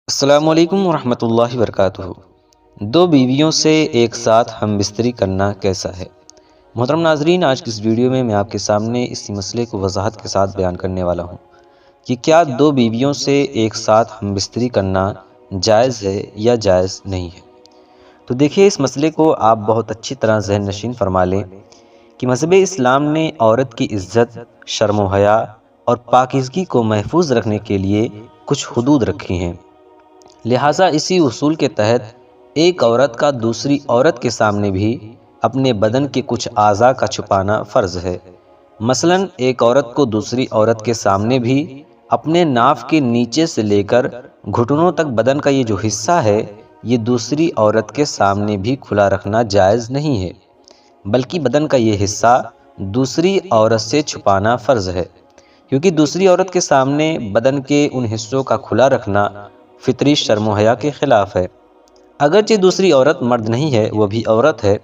السلام علیکم ورحمۃ اللہ وبرکاتہ۔ دو بیویوں سے ایک ساتھ ہم بستری کرنا کیسا ہے؟ محترم ناظرین، آج کی اس ویڈیو میں آپ کے سامنے اسی مسئلے کو وضاحت کے ساتھ بیان کرنے والا ہوں کہ کیا دو بیویوں سے ایک ساتھ ہم بستری کرنا جائز ہے یا جائز نہیں ہے۔ تو دیکھیے، اس مسئلے کو آپ بہت اچھی طرح ذہن نشین فرما لیں کہ مذہب اسلام نے عورت کی عزت، شرم و حیا اور پاکیزگی کو محفوظ رکھنے کے لیے کچھ حدود رکھی ہیں۔ لہٰذا اسی اصول کے تحت ایک عورت کا دوسری عورت کے سامنے بھی اپنے بدن کے کچھ اعضاء کا چھپانا فرض ہے۔ مثلاً ایک عورت کو دوسری عورت کے سامنے بھی اپنے ناف کے نیچے سے لے کر گھٹنوں تک بدن کا یہ جو حصہ ہے، یہ دوسری عورت کے سامنے بھی کھلا رکھنا جائز نہیں ہے، بلکہ بدن کا یہ حصہ دوسری عورت سے چھپانا فرض ہے، کیونکہ دوسری عورت کے سامنے بدن کے ان حصوں کا کھلا رکھنا فطری شرم و حیا کے خلاف ہے۔ اگرچہ دوسری عورت مرد نہیں ہے، وہ بھی عورت ہے،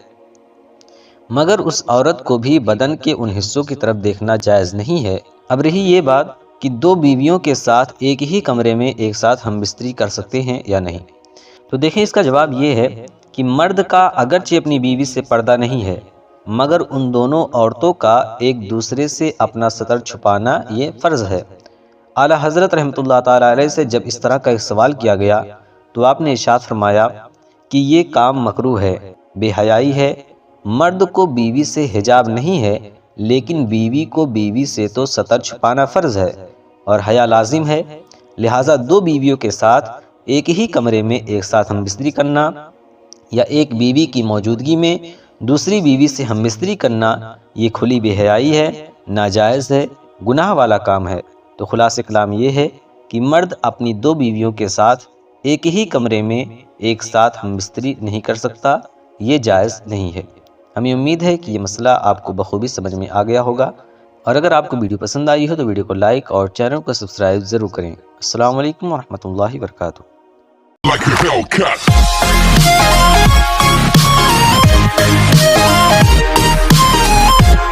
مگر اس عورت کو بھی بدن کے ان حصوں کی طرف دیکھنا جائز نہیں ہے۔ اب رہی یہ بات کہ دو بیویوں کے ساتھ ایک ہی کمرے میں ایک ساتھ ہم بستری کر سکتے ہیں یا نہیں۔ تو دیکھیں، اس کا جواب یہ ہے کہ مرد کا اگرچہ اپنی بیوی سے پردہ نہیں ہے، مگر ان دونوں عورتوں کا ایک دوسرے سے اپنا ستر چھپانا یہ فرض ہے۔ اعلیٰ حضرت رحمۃ اللہ تعالیٰ علیہ سے جب اس طرح کا ایک سوال کیا گیا تو آپ نے ارشاد فرمایا کہ یہ کام مکروہ ہے، بے حیائی ہے۔ مرد کو بیوی سے حجاب نہیں ہے، لیکن بیوی کو بیوی سے تو ستر چھپانا فرض ہے اور حیا لازم ہے۔ لہٰذا دو بیویوں کے ساتھ ایک ہی کمرے میں ایک ساتھ ہم بستری کرنا یا ایک بیوی کی موجودگی میں دوسری بیوی سے ہم بستری کرنا یہ کھلی بے حیائی ہے، ناجائز ہے، گناہ والا کام ہے۔ تو خلاصہ کلام یہ ہے کہ مرد اپنی دو بیویوں کے ساتھ ایک ہی کمرے میں ایک ساتھ ہم بستری نہیں کر سکتا، یہ جائز نہیں ہے۔ ہمیں امید ہے کہ یہ مسئلہ آپ کو بخوبی سمجھ میں آ گیا ہوگا، اور اگر آپ کو ویڈیو پسند آئی ہو تو ویڈیو کو لائک اور چینل کو سبسکرائب ضرور کریں۔ السلام علیکم ورحمۃ اللہ وبرکاتہ۔